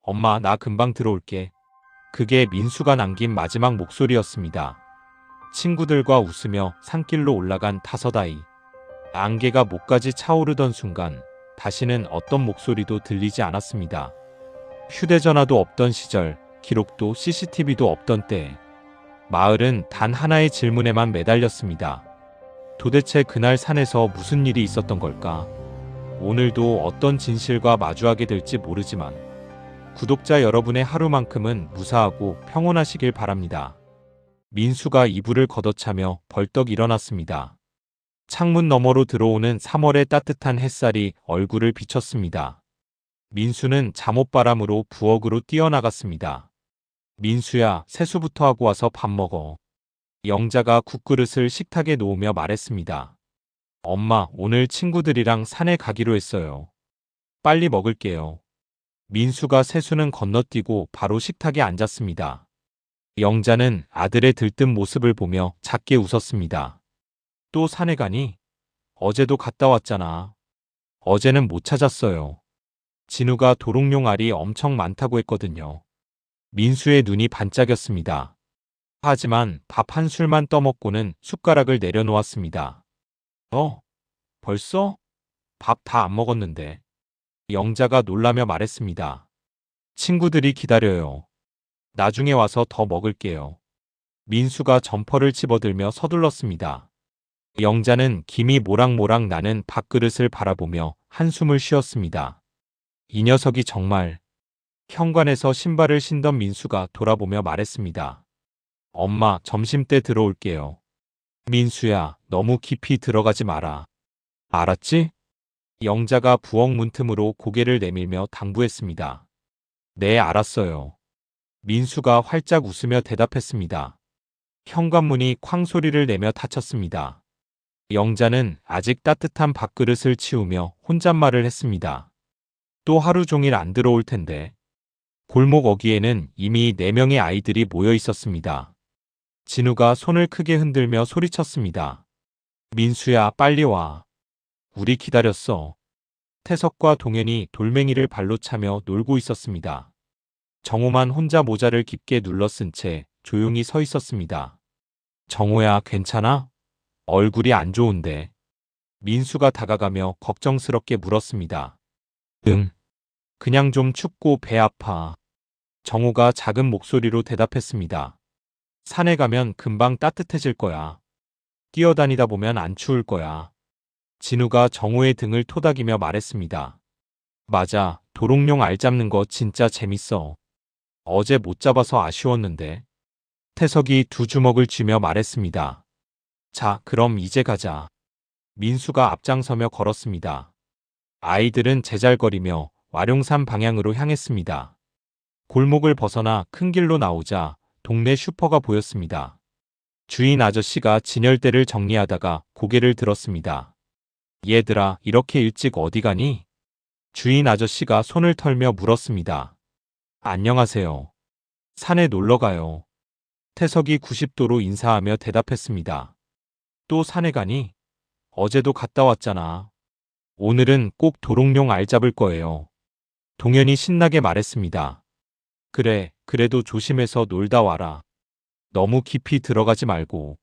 엄마, 나 금방 들어올게. 그게 민수가 남긴 마지막 목소리였습니다. 친구들과 웃으며 산길로 올라간 5아이. 안개가 목까지 차오르던 순간 다시는 어떤 목소리도 들리지 않았습니다. 휴대전화도 없던 시절, 기록도 CCTV도 없던 때에 마을은 단 하나의 질문에만 매달렸습니다. 도대체 그날 산에서 무슨 일이 있었던 걸까? 오늘도 어떤 진실과 마주하게 될지 모르지만 구독자 여러분의 하루만큼은 무사하고 평온하시길 바랍니다. 민수가 이불을 걷어차며 벌떡 일어났습니다. 창문 너머로 들어오는 3월의 따뜻한 햇살이 얼굴을 비쳤습니다. 민수는 잠옷바람으로 부엌으로 뛰어나갔습니다. 민수야, 세수부터 하고 와서 밥 먹어. 영자가 국그릇을 식탁에 놓으며 말했습니다. 엄마, 오늘 친구들이랑 산에 가기로 했어요. 빨리 먹을게요. 민수가 세수는 건너뛰고 바로 식탁에 앉았습니다. 영자는 아들의 들뜬 모습을 보며 작게 웃었습니다. 또 산에 가니? 어제도 갔다 왔잖아. 어제는 못 찾았어요. 진우가 도롱뇽 알이 엄청 많다고 했거든요. 민수의 눈이 반짝였습니다. 하지만 밥 한 술만 떠먹고는 숟가락을 내려놓았습니다. 벌써? 밥 다 안 먹었는데. 영자가 놀라며 말했습니다. 친구들이 기다려요. 나중에 와서 더 먹을게요. 민수가 점퍼를 집어들며 서둘렀습니다. 영자는 김이 모락모락 나는 밥그릇을 바라보며 한숨을 쉬었습니다. 이 녀석이 정말. 현관에서 신발을 신던 민수가 돌아보며 말했습니다. 엄마, 점심때 들어올게요. 민수야, 너무 깊이 들어가지 마라. 알았지? 영자가 부엌 문틈으로 고개를 내밀며 당부했습니다. 네, 알았어요. 민수가 활짝 웃으며 대답했습니다. 현관문이 쾅 소리를 내며 닫혔습니다. 영자는 아직 따뜻한 밥그릇을 치우며 혼잣말을 했습니다. 또 하루 종일 안 들어올 텐데. 골목 어귀에는 이미 4명의 아이들이 모여 있었습니다. 진우가 손을 크게 흔들며 소리쳤습니다. 민수야, 빨리 와. 우리 기다렸어. 태석과 동현이 돌멩이를 발로 차며 놀고 있었습니다. 정호만 혼자 모자를 깊게 눌러 쓴 채 조용히 서 있었습니다. 정호야, 괜찮아? 얼굴이 안 좋은데. 민수가 다가가며 걱정스럽게 물었습니다. 응. 그냥 좀 춥고 배 아파. 정호가 작은 목소리로 대답했습니다. 산에 가면 금방 따뜻해질 거야. 뛰어다니다 보면 안 추울 거야. 진우가 정호의 등을 토닥이며 말했습니다. 맞아, 도롱뇽 알 잡는 거 진짜 재밌어. 어제 못 잡아서 아쉬웠는데. 태석이 2주먹을 쥐며 말했습니다. 자, 그럼 이제 가자. 민수가 앞장서며 걸었습니다. 아이들은 제잘거리며 와룡산 방향으로 향했습니다. 골목을 벗어나 큰 길로 나오자 동네 슈퍼가 보였습니다. 주인 아저씨가 진열대를 정리하다가 고개를 들었습니다. 얘들아, 이렇게 일찍 어디 가니? 주인 아저씨가 손을 털며 물었습니다. 안녕하세요. 산에 놀러 가요. 태석이 90도로 인사하며 대답했습니다. 또 산에 가니? 어제도 갔다 왔잖아. 오늘은 꼭 도롱뇽 알 잡을 거예요. 동현이 신나게 말했습니다. 그래, 그래도 조심해서 놀다 와라. 너무 깊이 들어가지 말고.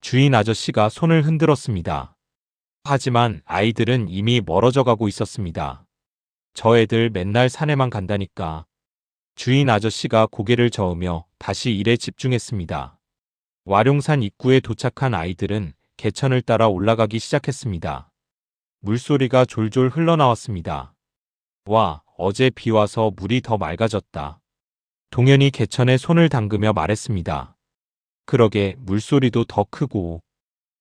주인 아저씨가 손을 흔들었습니다. 하지만 아이들은 이미 멀어져 가고 있었습니다. 저 애들 맨날 산에만 간다니까. 주인 아저씨가 고개를 저으며 다시 일에 집중했습니다. 와룡산 입구에 도착한 아이들은 개천을 따라 올라가기 시작했습니다. 물소리가 졸졸 흘러나왔습니다. 와, 어제 비 와서 물이 더 맑아졌다. 동현이 개천에 손을 담그며 말했습니다. 그러게, 물소리도 더 크고.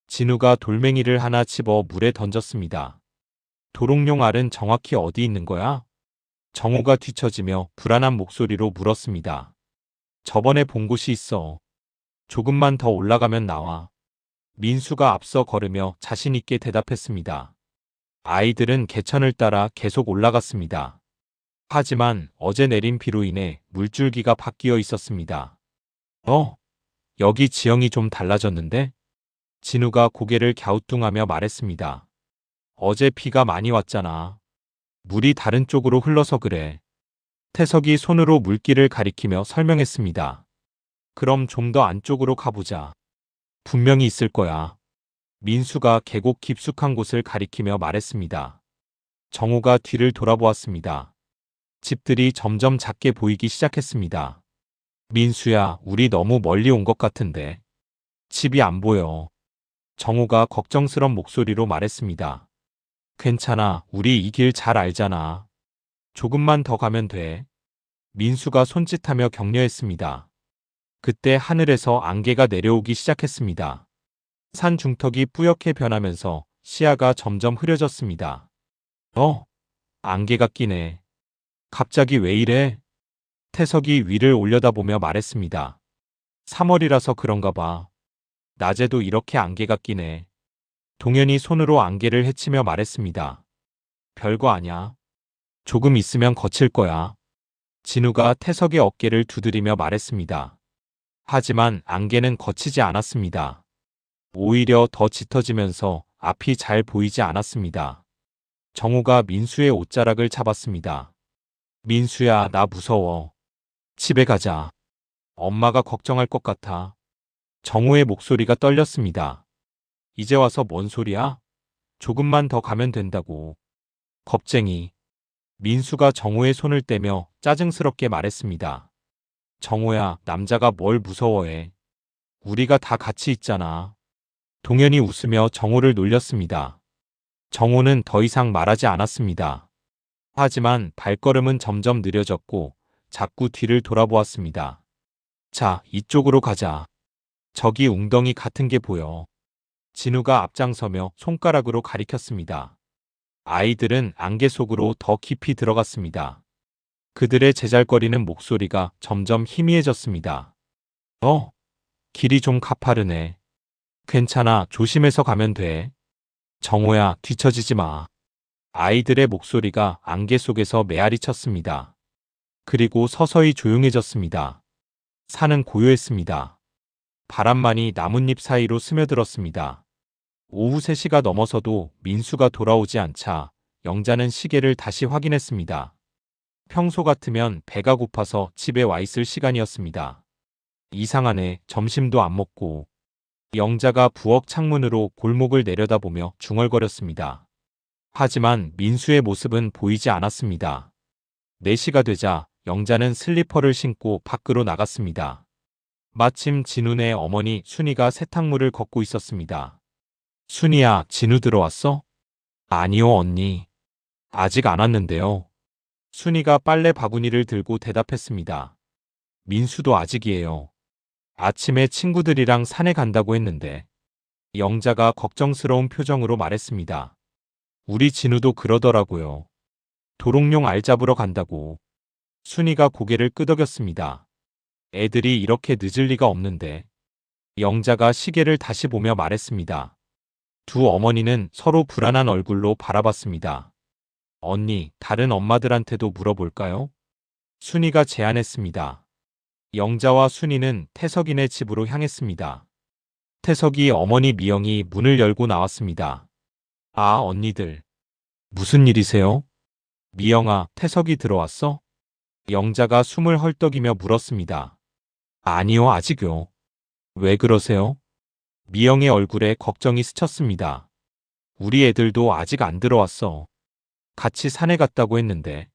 진우가 돌멩이를 하나 집어 물에 던졌습니다. 도롱뇽 알은 정확히 어디 있는 거야? 정호가 뒤처지며 불안한 목소리로 물었습니다. 저번에 본 곳이 있어. 조금만 더 올라가면 나와. 민수가 앞서 걸으며 자신 있게 대답했습니다. 아이들은 개천을 따라 계속 올라갔습니다. 하지만 어제 내린 비로 인해 물줄기가 바뀌어 있었습니다. 여기 지형이 좀 달라졌는데? 진우가 고개를 갸우뚱하며 말했습니다. 어제 비가 많이 왔잖아. 물이 다른 쪽으로 흘러서 그래. 태석이 손으로 물길을 가리키며 설명했습니다. 그럼 좀 더 안쪽으로 가보자. 분명히 있을 거야. 민수가 계곡 깊숙한 곳을 가리키며 말했습니다. 정우가 뒤를 돌아보았습니다. 집들이 점점 작게 보이기 시작했습니다. 민수야, 우리 너무 멀리 온 것 같은데. 집이 안 보여. 정우가 걱정스런 목소리로 말했습니다. 괜찮아, 우리 이 길 잘 알잖아. 조금만 더 가면 돼. 민수가 손짓하며 격려했습니다. 그때 하늘에서 안개가 내려오기 시작했습니다. 산 중턱이 뿌옇게 변하면서 시야가 점점 흐려졌습니다. 안개가 끼네. 갑자기 왜 이래? 태석이 위를 올려다보며 말했습니다. 3월이라서 그런가 봐. 낮에도 이렇게 안개가 끼네. 동현이 손으로 안개를 헤치며 말했습니다. 별거 아냐. 조금 있으면 거칠 거야. 진우가 태석의 어깨를 두드리며 말했습니다. 하지만 안개는 거치지 않았습니다. 오히려 더 짙어지면서 앞이 잘 보이지 않았습니다. 정우가 민수의 옷자락을 잡았습니다. 민수야, 나 무서워. 집에 가자. 엄마가 걱정할 것 같아. 정우의 목소리가 떨렸습니다. 이제 와서 뭔 소리야? 조금만 더 가면 된다고. 겁쟁이. 민수가 정우의 손을 떼며 짜증스럽게 말했습니다. 정우야, 남자가 뭘 무서워해. 우리가 다 같이 있잖아. 동현이 웃으며 정우를 놀렸습니다. 정우는 더 이상 말하지 않았습니다. 하지만 발걸음은 점점 느려졌고 자꾸 뒤를 돌아보았습니다. 자, 이쪽으로 가자. 저기 웅덩이 같은 게 보여. 진우가 앞장서며 손가락으로 가리켰습니다. 아이들은 안개 속으로 더 깊이 들어갔습니다. 그들의 제잘거리는 목소리가 점점 희미해졌습니다. 길이 좀 가파르네. 괜찮아, 조심해서 가면 돼. 정호야, 뒤처지지 마. 아이들의 목소리가 안개 속에서 메아리 쳤습니다. 그리고 서서히 조용해졌습니다. 산은 고요했습니다. 바람만이 나뭇잎 사이로 스며들었습니다. 오후 3시가 넘어서도 민수가 돌아오지 않자 영자는 시계를 다시 확인했습니다. 평소 같으면 배가 고파서 집에 와 있을 시간이었습니다. 이상하네, 점심도 안 먹고. 영자가 부엌 창문으로 골목을 내려다보며 중얼거렸습니다. 하지만 민수의 모습은 보이지 않았습니다. 4시가 되자 영자는 슬리퍼를 신고 밖으로 나갔습니다. 마침 진훈의 어머니 순이가 세탁물을 걷고 있었습니다. 순이야, 진우 들어왔어? 아니요, 언니. 아직 안 왔는데요. 순이가 빨래 바구니를 들고 대답했습니다. 민수도 아직이에요. 아침에 친구들이랑 산에 간다고 했는데. 영자가 걱정스러운 표정으로 말했습니다. 우리 진우도 그러더라고요. 도롱뇽 알 잡으러 간다고. 순이가 고개를 끄덕였습니다. 애들이 이렇게 늦을 리가 없는데. 영자가 시계를 다시 보며 말했습니다. 두 어머니는 서로 불안한 얼굴로 바라봤습니다. 언니, 다른 엄마들한테도 물어볼까요? 순이가 제안했습니다. 영자와 순이는 태석이네 집으로 향했습니다. 태석이 어머니 미영이 문을 열고 나왔습니다. 아, 언니들. 무슨 일이세요? 미영아, 태석이 들어왔어? 영자가 숨을 헐떡이며 물었습니다. 아니요, 아직요. 왜 그러세요? 미영의 얼굴에 걱정이 스쳤습니다. 우리 애들도 아직 안 들어왔어. 같이 산에 갔다고 했는데.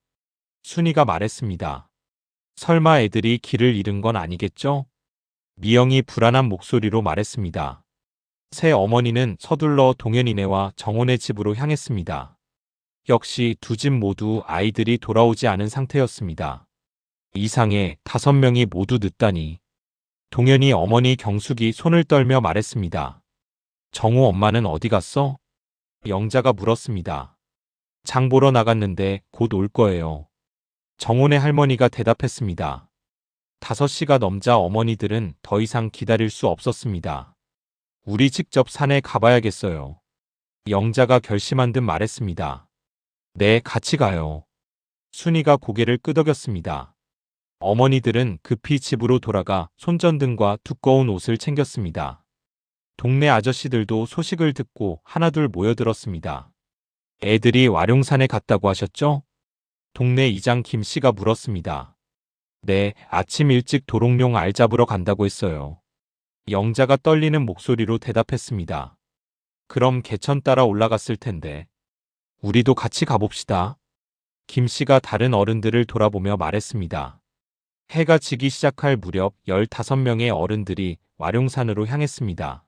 순이가 말했습니다. 설마 애들이 길을 잃은 건 아니겠죠? 미영이 불안한 목소리로 말했습니다. 새 어머니는 서둘러 동현이네와 정원의 집으로 향했습니다. 역시 두 집 모두 아이들이 돌아오지 않은 상태였습니다. 이상해, 5명이 모두 늦다니. 동현이 어머니 경숙이 손을 떨며 말했습니다. 정우 엄마는 어디 갔어? 영자가 물었습니다. 장 보러 나갔는데 곧 올 거예요. 정훈의 할머니가 대답했습니다. 5시가 넘자 어머니들은 더 이상 기다릴 수 없었습니다. 우리 직접 산에 가봐야겠어요. 영자가 결심한 듯 말했습니다. 네, 같이 가요. 순이가 고개를 끄덕였습니다. 어머니들은 급히 집으로 돌아가 손전등과 두꺼운 옷을 챙겼습니다. 동네 아저씨들도 소식을 듣고 하나둘 모여들었습니다. 애들이 와룡산에 갔다고 하셨죠? 동네 이장 김 씨가 물었습니다. 네, 아침 일찍 도롱뇽 알 잡으러 간다고 했어요. 영자가 떨리는 목소리로 대답했습니다. 그럼 개천 따라 올라갔을 텐데. 우리도 같이 가봅시다. 김 씨가 다른 어른들을 돌아보며 말했습니다. 해가 지기 시작할 무렵 15명의 어른들이 와룡산으로 향했습니다.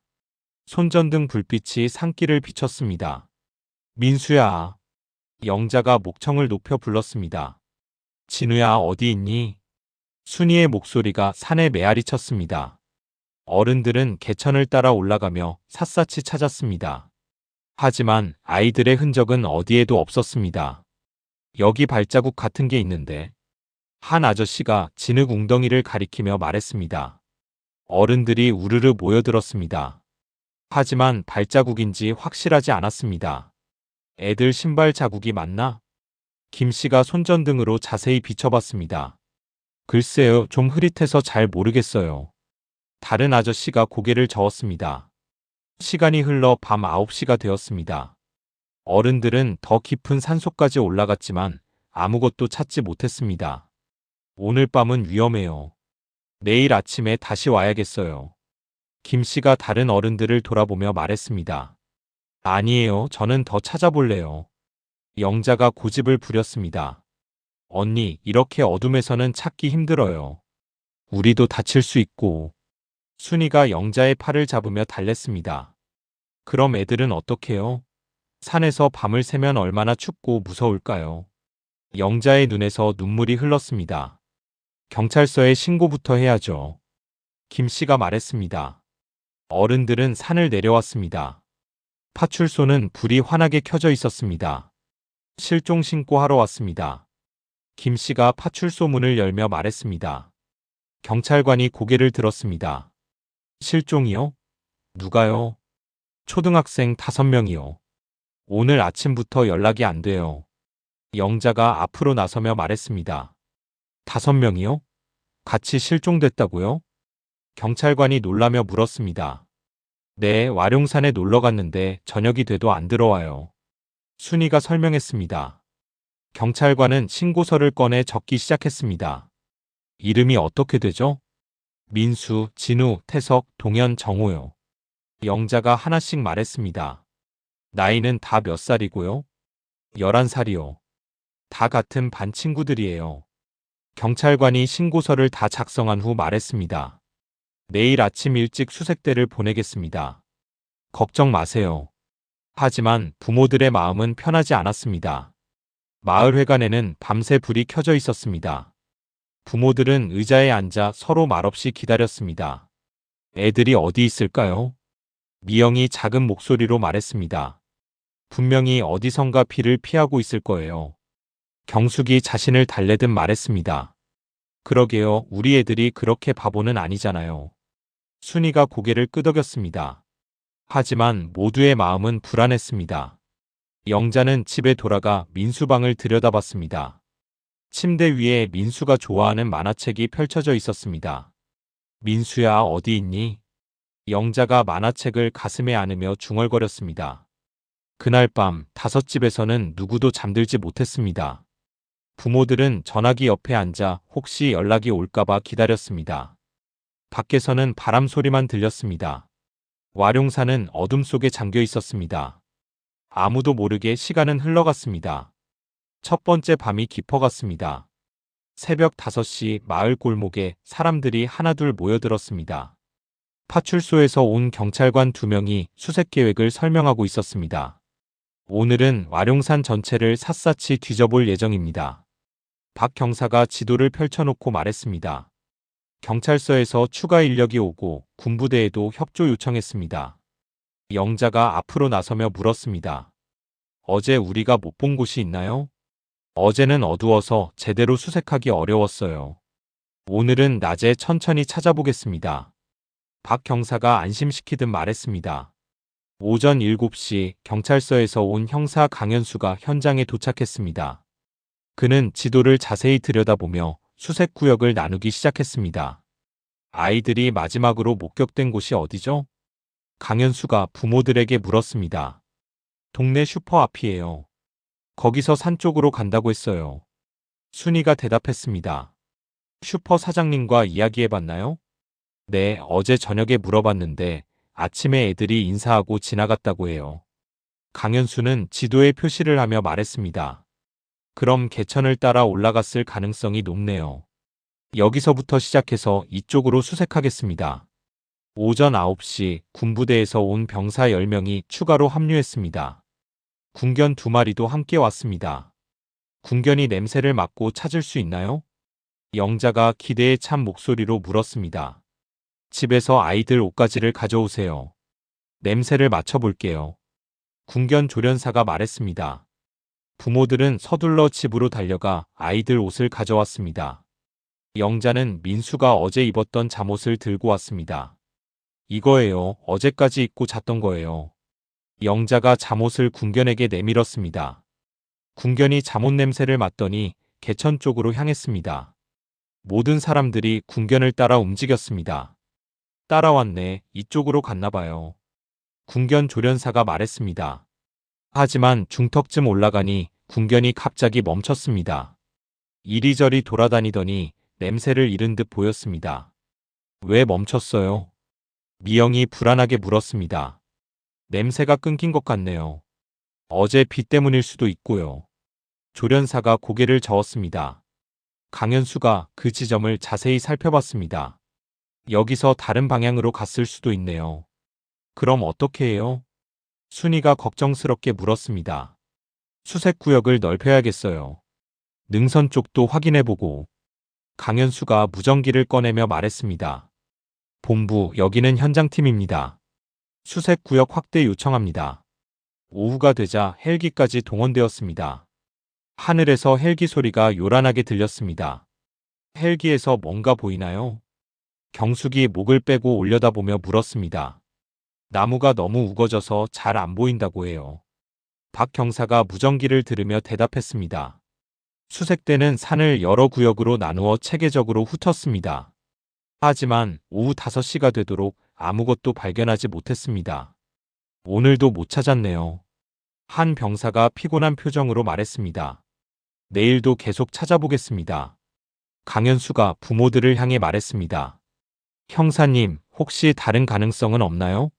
손전등 불빛이 산길을 비췄습니다. 민수야. 영자가 목청을 높여 불렀습니다. 진우야, 어디 있니? 순이의 목소리가 산에 메아리 쳤습니다. 어른들은 개천을 따라 올라가며 샅샅이 찾았습니다. 하지만 아이들의 흔적은 어디에도 없었습니다. 여기 발자국 같은 게 있는데. 한 아저씨가 진흙 웅덩이를 가리키며 말했습니다. 어른들이 우르르 모여들었습니다. 하지만 발자국인지 확실하지 않았습니다. 애들 신발 자국이 맞나? 김 씨가 손전등으로 자세히 비춰봤습니다. 글쎄요, 좀 흐릿해서 잘 모르겠어요. 다른 아저씨가 고개를 저었습니다. 시간이 흘러 밤 9시가 되었습니다. 어른들은 더 깊은 산속까지 올라갔지만 아무것도 찾지 못했습니다. 오늘 밤은 위험해요. 내일 아침에 다시 와야겠어요. 김 씨가 다른 어른들을 돌아보며 말했습니다. 아니에요, 저는 더 찾아볼래요. 영자가 고집을 부렸습니다. 언니, 이렇게 어둠에서는 찾기 힘들어요. 우리도 다칠 수 있고. 순이가 영자의 팔을 잡으며 달랬습니다. 그럼 애들은 어떡해요? 산에서 밤을 새면 얼마나 춥고 무서울까요? 영자의 눈에서 눈물이 흘렀습니다. 경찰서에 신고부터 해야죠. 김 씨가 말했습니다. 어른들은 산을 내려왔습니다. 파출소는 불이 환하게 켜져 있었습니다. 실종 신고하러 왔습니다. 김 씨가 파출소 문을 열며 말했습니다. 경찰관이 고개를 들었습니다. 실종이요? 누가요? 초등학생 5명이요. 오늘 아침부터 연락이 안 돼요. 영자가 앞으로 나서며 말했습니다. 5명이요? 같이 실종됐다고요? 경찰관이 놀라며 물었습니다. 네, 와룡산에 놀러 갔는데 저녁이 돼도 안 들어와요. 순이가 설명했습니다. 경찰관은 신고서를 꺼내 적기 시작했습니다. 이름이 어떻게 되죠? 민수, 진우, 태석, 동현, 정호요. 영자가 하나씩 말했습니다. 나이는 다 몇 살이고요? 11살이요. 다 같은 반 친구들이에요. 경찰관이 신고서를 다 작성한 후 말했습니다. 내일 아침 일찍 수색대를 보내겠습니다. 걱정 마세요. 하지만 부모들의 마음은 편하지 않았습니다. 마을회관에는 밤새 불이 켜져 있었습니다. 부모들은 의자에 앉아 서로 말없이 기다렸습니다. 애들이 어디 있을까요? 미영이 작은 목소리로 말했습니다. 분명히 어디선가 비를 피하고 있을 거예요. 경숙이 자신을 달래듯 말했습니다. 그러게요, 우리 애들이 그렇게 바보는 아니잖아요. 순이가 고개를 끄덕였습니다. 하지만 모두의 마음은 불안했습니다. 영자는 집에 돌아가 민수방을 들여다봤습니다. 침대 위에 민수가 좋아하는 만화책이 펼쳐져 있었습니다. 민수야, 어디 있니? 영자가 만화책을 가슴에 안으며 중얼거렸습니다. 그날 밤 5집에서는 누구도 잠들지 못했습니다. 부모들은 전화기 옆에 앉아 혹시 연락이 올까봐 기다렸습니다. 밖에서는 바람 소리만 들렸습니다. 와룡산은 어둠 속에 잠겨 있었습니다. 아무도 모르게 시간은 흘러갔습니다. 첫 번째 밤이 깊어갔습니다. 새벽 5시 마을 골목에 사람들이 하나둘 모여들었습니다. 파출소에서 온 경찰관 2명이 수색 계획을 설명하고 있었습니다. 오늘은 와룡산 전체를 샅샅이 뒤져볼 예정입니다. 박 경사가 지도를 펼쳐놓고 말했습니다. 경찰서에서 추가 인력이 오고 군부대에도 협조 요청했습니다. 영자가 앞으로 나서며 물었습니다. 어제 우리가 못 본 곳이 있나요? 어제는 어두워서 제대로 수색하기 어려웠어요. 오늘은 낮에 천천히 찾아보겠습니다. 박 경사가 안심시키듯 말했습니다. 오전 7시 경찰서에서 온 형사 강현수가 현장에 도착했습니다. 그는 지도를 자세히 들여다보며 수색 구역을 나누기 시작했습니다. 아이들이 마지막으로 목격된 곳이 어디죠? 강현수가 부모들에게 물었습니다. 동네 슈퍼 앞이에요. 거기서 산 쪽으로 간다고 했어요. 순이가 대답했습니다. 슈퍼 사장님과 이야기해봤나요? 네, 어제 저녁에 물어봤는데 아침에 애들이 인사하고 지나갔다고 해요. 강현수는 지도에 표시를 하며 말했습니다. 그럼 개천을 따라 올라갔을 가능성이 높네요. 여기서부터 시작해서 이쪽으로 수색하겠습니다. 오전 9시 군부대에서 온 병사 10명이 추가로 합류했습니다. 군견 2마리도 함께 왔습니다. 군견이 냄새를 맡고 찾을 수 있나요? 영자가 기대에 찬 목소리로 물었습니다. 집에서 아이들 옷가지를 가져오세요. 냄새를 맡아볼게요. 군견 조련사가 말했습니다. 부모들은 서둘러 집으로 달려가 아이들 옷을 가져왔습니다. 영자는 민수가 어제 입었던 잠옷을 들고 왔습니다. 이거예요. 어제까지 입고 잤던 거예요. 영자가 잠옷을 군견에게 내밀었습니다. 군견이 잠옷 냄새를 맡더니 개천 쪽으로 향했습니다. 모든 사람들이 군견을 따라 움직였습니다. 따라왔네. 이쪽으로 갔나 봐요. 군견 조련사가 말했습니다. 하지만 중턱쯤 올라가니 군견이 갑자기 멈췄습니다. 이리저리 돌아다니더니 냄새를 잃은 듯 보였습니다. 왜 멈췄어요? 미영이 불안하게 물었습니다. 냄새가 끊긴 것 같네요. 어제 비 때문일 수도 있고요. 조련사가 고개를 저었습니다. 강현수가 그 지점을 자세히 살펴봤습니다. 여기서 다른 방향으로 갔을 수도 있네요. 그럼 어떻게 해요? 순이가 걱정스럽게 물었습니다. 수색구역을 넓혀야겠어요. 능선 쪽도 확인해보고. 강현수가 무전기를 꺼내며 말했습니다. 본부, 여기는 현장팀입니다. 수색구역 확대 요청합니다. 오후가 되자 헬기까지 동원되었습니다. 하늘에서 헬기 소리가 요란하게 들렸습니다. 헬기에서 뭔가 보이나요? 경숙이 목을 빼고 올려다보며 물었습니다. 나무가 너무 우거져서 잘 안 보인다고 해요. 박 경사가 무전기를 들으며 대답했습니다. 수색대는 산을 여러 구역으로 나누어 체계적으로 훑었습니다. 하지만 오후 5시가 되도록 아무것도 발견하지 못했습니다. 오늘도 못 찾았네요. 한 병사가 피곤한 표정으로 말했습니다. 내일도 계속 찾아보겠습니다. 강현수가 부모들을 향해 말했습니다. 형사님, 혹시 다른 가능성은 없나요?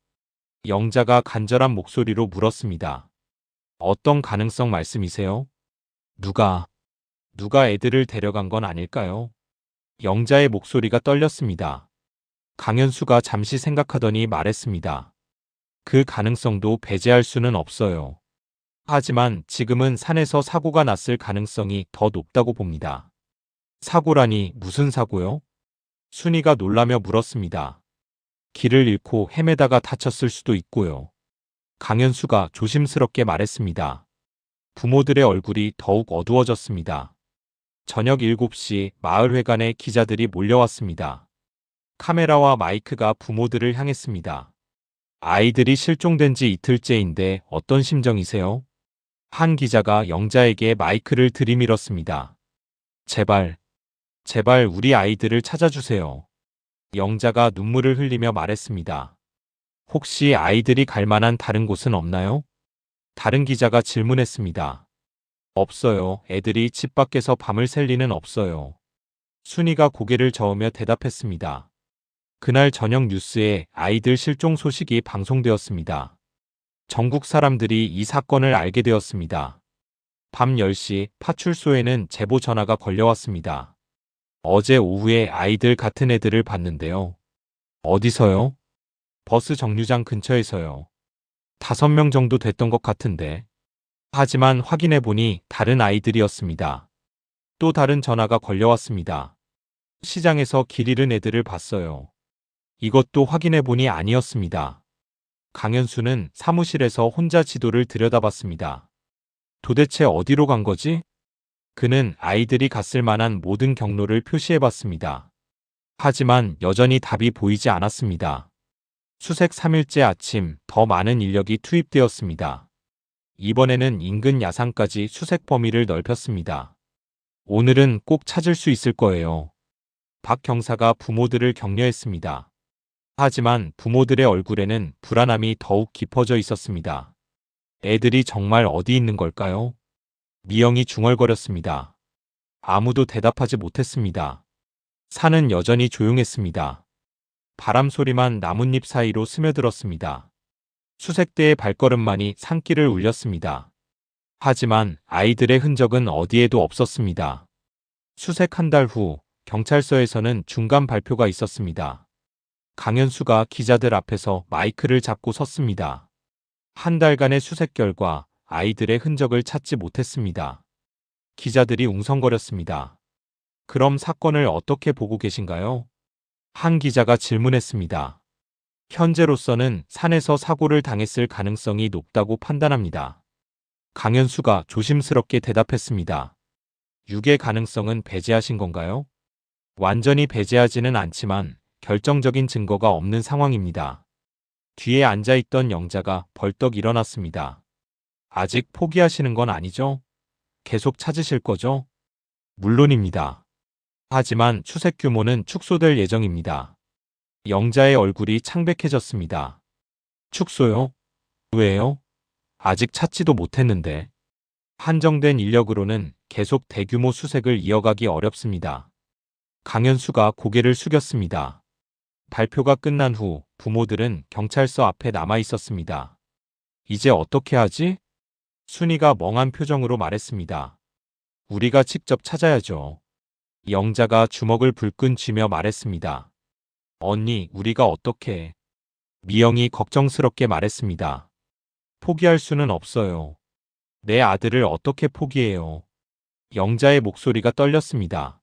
영자가 간절한 목소리로 물었습니다. 어떤 가능성 말씀이세요? 누가 애들을 데려간 건 아닐까요? 영자의 목소리가 떨렸습니다. 강현수가 잠시 생각하더니 말했습니다. 그 가능성도 배제할 수는 없어요. 하지만 지금은 산에서 사고가 났을 가능성이 더 높다고 봅니다. 사고라니 무슨 사고요? 순이가 놀라며 물었습니다. 길을 잃고 헤매다가 다쳤을 수도 있고요. 강현수가 조심스럽게 말했습니다. 부모들의 얼굴이 더욱 어두워졌습니다. 저녁 7시 마을회관에 기자들이 몰려왔습니다. 카메라와 마이크가 부모들을 향했습니다. 아이들이 실종된 지 이틀째인데 어떤 심정이세요? 한 기자가 영자에게 마이크를 들이밀었습니다. 제발 우리 아이들을 찾아주세요. 영자가 눈물을 흘리며 말했습니다. 혹시 아이들이 갈 만한 다른 곳은 없나요? 다른 기자가 질문했습니다. 없어요. 애들이 집 밖에서 밤을 샐 리는 없어요. 순이가 고개를 저으며 대답했습니다. 그날 저녁 뉴스에 아이들 실종 소식이 방송되었습니다. 전국 사람들이 이 사건을 알게 되었습니다. 밤 10시 파출소에는 제보 전화가 걸려왔습니다. 어제 오후에 아이들 같은 애들을 봤는데요. 어디서요? 버스 정류장 근처에서요. 5명 정도 됐던 것 같은데. 하지만 확인해보니 다른 아이들이었습니다. 또 다른 전화가 걸려왔습니다. 시장에서 길 잃은 애들을 봤어요. 이것도 확인해보니 아니었습니다. 강현수는 사무실에서 혼자 지도를 들여다봤습니다. 도대체 어디로 간 거지? 그는 아이들이 갔을 만한 모든 경로를 표시해봤습니다. 하지만 여전히 답이 보이지 않았습니다. 수색 3일째 아침 더 많은 인력이 투입되었습니다. 이번에는 인근 야산까지 수색 범위를 넓혔습니다. 오늘은 꼭 찾을 수 있을 거예요. 박 경사가 부모들을 격려했습니다. 하지만 부모들의 얼굴에는 불안함이 더욱 깊어져 있었습니다. 애들이 정말 어디 있는 걸까요? 미영이 중얼거렸습니다. 아무도 대답하지 못했습니다. 산은 여전히 조용했습니다. 바람 소리만 나뭇잎 사이로 스며들었습니다. 수색대의 발걸음만이 산길을 울렸습니다. 하지만 아이들의 흔적은 어디에도 없었습니다. 수색 한 달 후 경찰서에서는 중간 발표가 있었습니다. 강현수가 기자들 앞에서 마이크를 잡고 섰습니다. 한 달간의 수색 결과 아이들의 흔적을 찾지 못했습니다. 기자들이 웅성거렸습니다. 그럼 사건을 어떻게 보고 계신가요? 한 기자가 질문했습니다. 현재로서는 산에서 사고를 당했을 가능성이 높다고 판단합니다. 강현수가 조심스럽게 대답했습니다. 유괴 가능성은 배제하신 건가요? 완전히 배제하지는 않지만 결정적인 증거가 없는 상황입니다. 뒤에 앉아있던 영자가 벌떡 일어났습니다. 아직 포기하시는 건 아니죠? 계속 찾으실 거죠? 물론입니다. 하지만 수색 규모는 축소될 예정입니다. 영자의 얼굴이 창백해졌습니다. 축소요? 왜요? 아직 찾지도 못했는데. 한정된 인력으로는 계속 대규모 수색을 이어가기 어렵습니다. 강현수가 고개를 숙였습니다. 발표가 끝난 후 부모들은 경찰서 앞에 남아 있었습니다. 이제 어떻게 하지? 순이가 멍한 표정으로 말했습니다. 우리가 직접 찾아야죠. 영자가 주먹을 불끈 쥐며 말했습니다. 언니, 우리가 어떻게? 미영이 걱정스럽게 말했습니다. 포기할 수는 없어요. 내 아들을 어떻게 포기해요? 영자의 목소리가 떨렸습니다.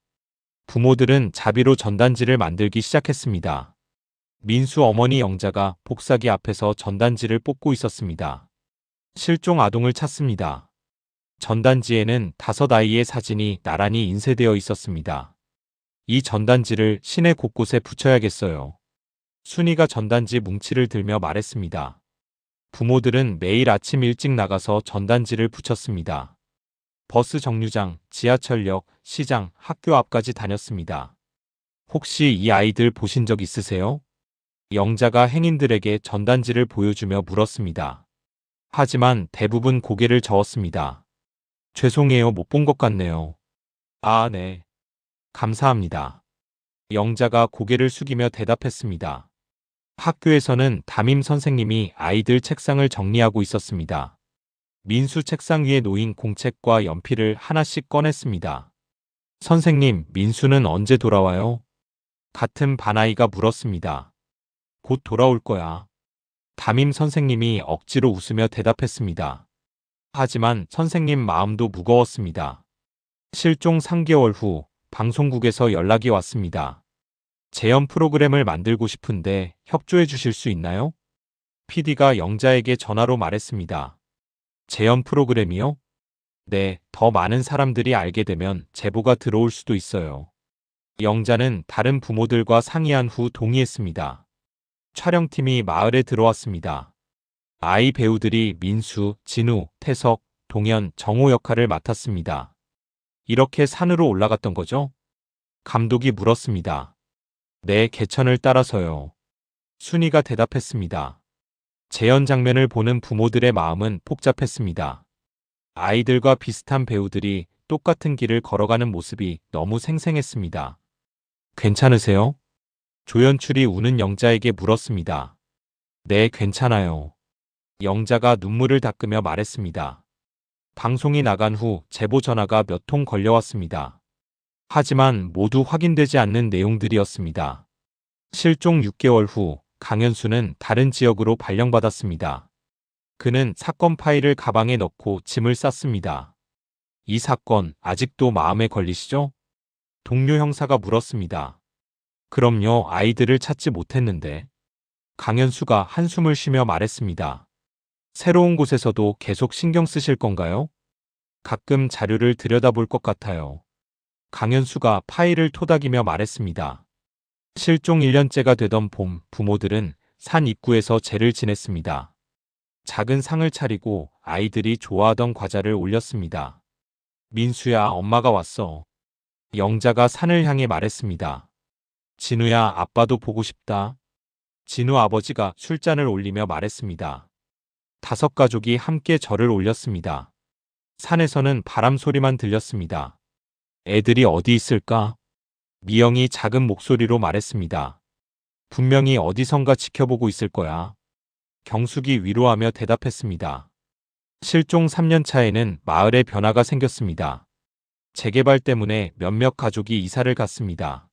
부모들은 자비로 전단지를 만들기 시작했습니다. 민수 어머니 영자가 복사기 앞에서 전단지를 뽑고 있었습니다. 실종 아동을 찾습니다. 전단지에는 5아이의 사진이 나란히 인쇄되어 있었습니다. 이 전단지를 시내 곳곳에 붙여야겠어요. 순이가 전단지 뭉치를 들며 말했습니다. 부모들은 매일 아침 일찍 나가서 전단지를 붙였습니다. 버스 정류장, 지하철역, 시장, 학교 앞까지 다녔습니다. 혹시 이 아이들 보신 적 있으세요? 영자가 행인들에게 전단지를 보여주며 물었습니다. 하지만 대부분 고개를 저었습니다. 죄송해요, 못 본 것 같네요. 아, 네. 감사합니다. 영자가 고개를 숙이며 대답했습니다. 학교에서는 담임 선생님이 아이들 책상을 정리하고 있었습니다. 민수 책상 위에 놓인 공책과 연필을 하나씩 꺼냈습니다. 선생님, 민수는 언제 돌아와요? 같은 반아이가 물었습니다. 곧 돌아올 거야. 담임 선생님이 억지로 웃으며 대답했습니다. 하지만 선생님 마음도 무거웠습니다. 실종 3개월 후 방송국에서 연락이 왔습니다. 재연 프로그램을 만들고 싶은데 협조해 주실 수 있나요? PD가 영자에게 전화로 말했습니다. 재연 프로그램이요? 네, 더 많은 사람들이 알게 되면 제보가 들어올 수도 있어요. 영자는 다른 부모들과 상의한 후 동의했습니다. 촬영팀이 마을에 들어왔습니다. 아이 배우들이 민수, 진우, 태석, 동현, 정호 역할을 맡았습니다. 이렇게 산으로 올라갔던 거죠? 감독이 물었습니다. 네, 개천을 따라서요. 순이가 대답했습니다. 재연 장면을 보는 부모들의 마음은 복잡했습니다. 아이들과 비슷한 배우들이 똑같은 길을 걸어가는 모습이 너무 생생했습니다. 괜찮으세요? 조연출이 우는 영자에게 물었습니다. 네, 괜찮아요. 영자가 눈물을 닦으며 말했습니다. 방송이 나간 후 제보 전화가 몇 통 걸려왔습니다. 하지만 모두 확인되지 않는 내용들이었습니다. 실종 6개월 후 강현수는 다른 지역으로 발령받았습니다. 그는 사건 파일을 가방에 넣고 짐을 쌌습니다. 이 사건 아직도 마음에 걸리시죠? 동료 형사가 물었습니다. 그럼요, 아이들을 찾지 못했는데. 강현수가 한숨을 쉬며 말했습니다. 새로운 곳에서도 계속 신경 쓰실 건가요? 가끔 자료를 들여다볼 것 같아요. 강현수가 파일을 토닥이며 말했습니다. 실종 1년째가 되던 봄, 부모들은 산 입구에서 제를 지냈습니다. 작은 상을 차리고 아이들이 좋아하던 과자를 올렸습니다. 민수야, 엄마가 왔어. 영자가 산을 향해 말했습니다. 진우야, 아빠도 보고 싶다. 진우 아버지가 술잔을 올리며 말했습니다. 5가족이 함께 절을 올렸습니다. 산에서는 바람 소리만 들렸습니다. 애들이 어디 있을까? 미영이 작은 목소리로 말했습니다. 분명히 어디선가 지켜보고 있을 거야. 경숙이 위로하며 대답했습니다. 실종 3년 차에는 마을에 변화가 생겼습니다. 재개발 때문에 몇몇 가족이 이사를 갔습니다.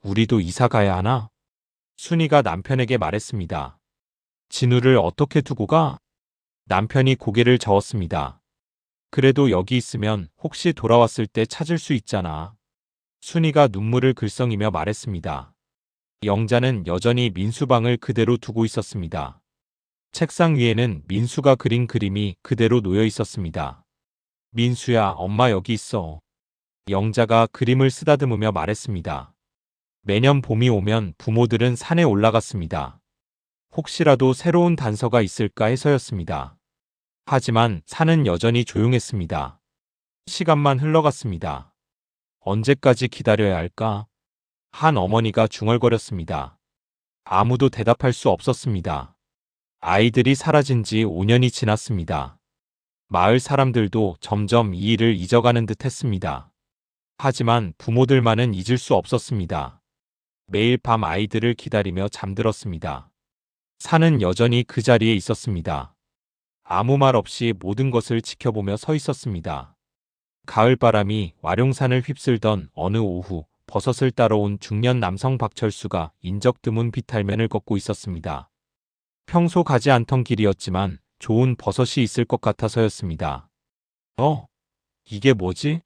우리도 이사 가야 하나? 순이가 남편에게 말했습니다. 진우를 어떻게 두고 가? 남편이 고개를 저었습니다. 그래도 여기 있으면 혹시 돌아왔을 때 찾을 수 있잖아. 순이가 눈물을 글썽이며 말했습니다. 영자는 여전히 민수방을 그대로 두고 있었습니다. 책상 위에는 민수가 그린 그림이 그대로 놓여 있었습니다. 민수야, 엄마 여기 있어. 영자가 그림을 쓰다듬으며 말했습니다. 매년 봄이 오면 부모들은 산에 올라갔습니다. 혹시라도 새로운 단서가 있을까 해서였습니다. 하지만 산은 여전히 조용했습니다. 시간만 흘러갔습니다. 언제까지 기다려야 할까? 한 어머니가 중얼거렸습니다. 아무도 대답할 수 없었습니다. 아이들이 사라진 지 5년이 지났습니다. 마을 사람들도 점점 이 일을 잊어가는 듯 했습니다. 하지만 부모들만은 잊을 수 없었습니다. 매일 밤 아이들을 기다리며 잠들었습니다. 산은 여전히 그 자리에 있었습니다. 아무 말 없이 모든 것을 지켜보며 서 있었습니다. 가을바람이 와룡산을 휩쓸던 어느 오후, 버섯을 따러 온 중년 남성 박철수가 인적 드문 비탈면을 걷고 있었습니다. 평소 가지 않던 길이었지만 좋은 버섯이 있을 것 같아서였습니다. 이게 뭐지?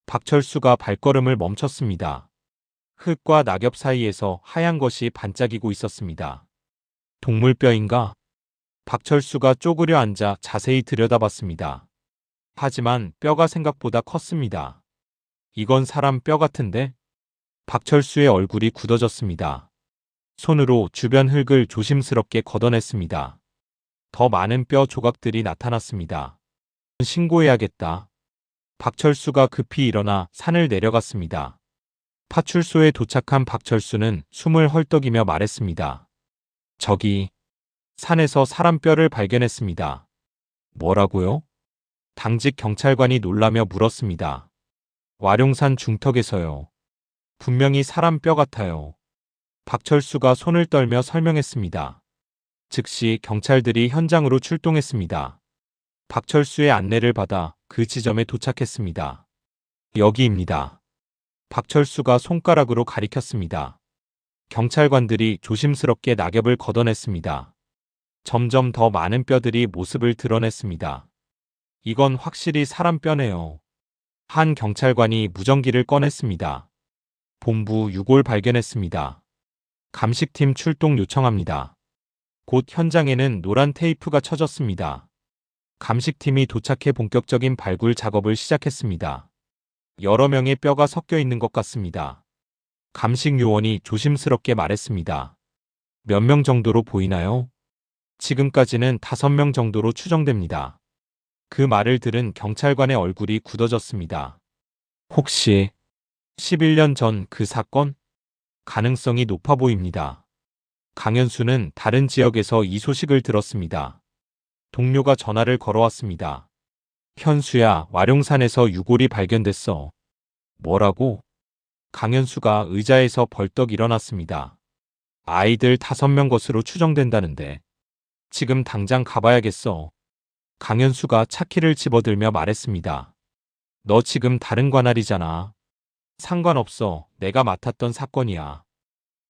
박철수가 발걸음을 멈췄습니다. 흙과 낙엽 사이에서 하얀 것이 반짝이고 있었습니다. 동물뼈인가? 박철수가 쪼그려 앉아 자세히 들여다봤습니다. 하지만 뼈가 생각보다 컸습니다. 이건 사람 뼈 같은데? 박철수의 얼굴이 굳어졌습니다. 손으로 주변 흙을 조심스럽게 걷어냈습니다. 더 많은 뼈 조각들이 나타났습니다. 신고해야겠다. 박철수가 급히 일어나 산을 내려갔습니다. 파출소에 도착한 박철수는 숨을 헐떡이며 말했습니다. 저기, 산에서 사람 뼈를 발견했습니다. 뭐라고요? 당직 경찰관이 놀라며 물었습니다. 와룡산 중턱에서요. 분명히 사람 뼈 같아요. 박철수가 손을 떨며 설명했습니다. 즉시 경찰들이 현장으로 출동했습니다. 박철수의 안내를 받아 그 지점에 도착했습니다. 여기입니다. 박철수가 손가락으로 가리켰습니다. 경찰관들이 조심스럽게 낙엽을 걷어냈습니다. 점점 더 많은 뼈들이 모습을 드러냈습니다. 이건 확실히 사람 뼈네요. 한 경찰관이 무전기를 꺼냈습니다. 본부 6홀 발견했습니다. 감식팀 출동 요청합니다. 곧 현장에는 노란 테이프가 쳐졌습니다. 감식팀이 도착해 본격적인 발굴 작업을 시작했습니다. 여러 명의 뼈가 섞여 있는 것 같습니다. 감식 요원이 조심스럽게 말했습니다. 몇 명 정도로 보이나요? 지금까지는 5명 정도로 추정됩니다. 그 말을 들은 경찰관의 얼굴이 굳어졌습니다. 혹시 11년 전 그 사건? 가능성이 높아 보입니다. 강현수는 다른 지역에서 이 소식을 들었습니다. 동료가 전화를 걸어왔습니다. 현수야, 와룡산에서 유골이 발견됐어. 뭐라고? 강현수가 의자에서 벌떡 일어났습니다. 아이들 5명 것으로 추정된다는데. 지금 당장 가봐야겠어. 강현수가 차키를 집어들며 말했습니다. 너 지금 다른 관할이잖아. 상관없어. 내가 맡았던 사건이야.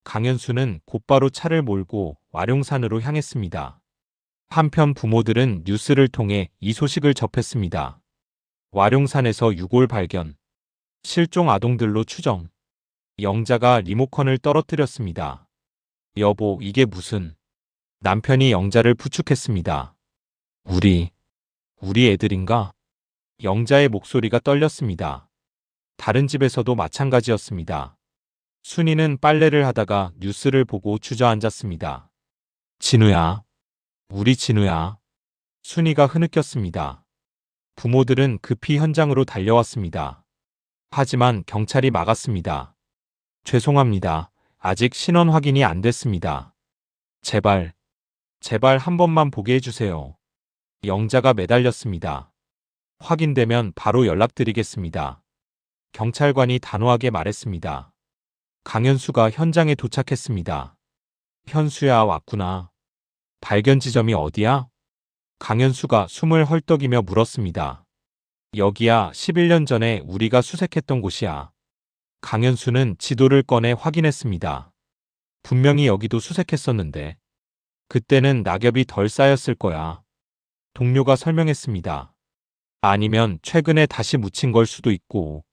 강현수는 곧바로 차를 몰고 와룡산으로 향했습니다. 한편 부모들은 뉴스를 통해 이 소식을 접했습니다. 와룡산에서 유골 발견. 실종 아동들로 추정. 영자가 리모컨을 떨어뜨렸습니다. 여보, 이게 무슨... 남편이 영자를 부축했습니다. 우리 애들인가? 영자의 목소리가 떨렸습니다. 다른 집에서도 마찬가지였습니다. 순이는 빨래를 하다가 뉴스를 보고 주저앉았습니다. 진우야. 우리 진우야. 순이가 흐느꼈습니다. 부모들은 급히 현장으로 달려왔습니다. 하지만 경찰이 막았습니다. 죄송합니다. 아직 신원 확인이 안 됐습니다. 제발 한 번만 보게 해주세요. 영자가 매달렸습니다. 확인되면 바로 연락드리겠습니다. 경찰관이 단호하게 말했습니다. 강현수가 현장에 도착했습니다. 현수야, 왔구나. 발견 지점이 어디야? 강현수가 숨을 헐떡이며 물었습니다. 여기야, 11년 전에 우리가 수색했던 곳이야. 강현수는 지도를 꺼내 확인했습니다. 분명히 여기도 수색했었는데 그때는 낙엽이 덜 쌓였을 거야. 동료가 설명했습니다. 아니면 최근에 다시 묻힌 걸 수도 있고.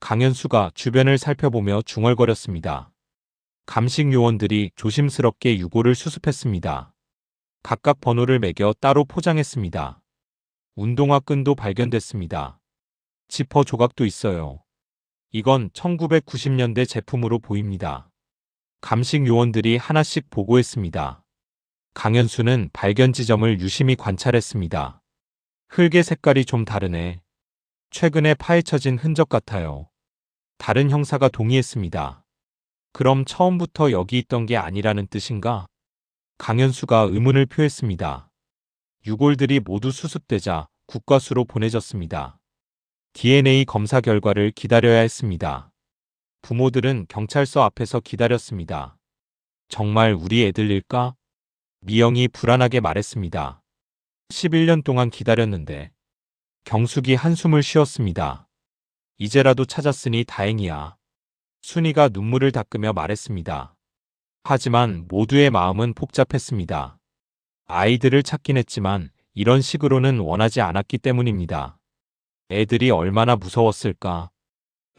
강현수가 주변을 살펴보며 중얼거렸습니다. 감식 요원들이 조심스럽게 유골을 수습했습니다. 각각 번호를 매겨 따로 포장했습니다. 운동화 끈도 발견됐습니다. 지퍼 조각도 있어요. 이건 1990년대 제품으로 보입니다. 감식 요원들이 하나씩 보고했습니다. 강현수는 발견 지점을 유심히 관찰했습니다. 흙의 색깔이 좀 다르네. 최근에 파헤쳐진 흔적 같아요. 다른 형사가 동의했습니다. 그럼 처음부터 여기 있던 게 아니라는 뜻인가? 강현수가 의문을 표했습니다. 유골들이 모두 수습되자 국과수로 보내졌습니다. DNA 검사 결과를 기다려야 했습니다. 부모들은 경찰서 앞에서 기다렸습니다. 정말 우리 애들일까? 미영이 불안하게 말했습니다. 11년 동안 기다렸는데. 경숙이 한숨을 쉬었습니다. 이제라도 찾았으니 다행이야. 순이가 눈물을 닦으며 말했습니다. 하지만 모두의 마음은 복잡했습니다. 아이들을 찾긴 했지만 이런 식으로는 원하지 않았기 때문입니다. 애들이 얼마나 무서웠을까?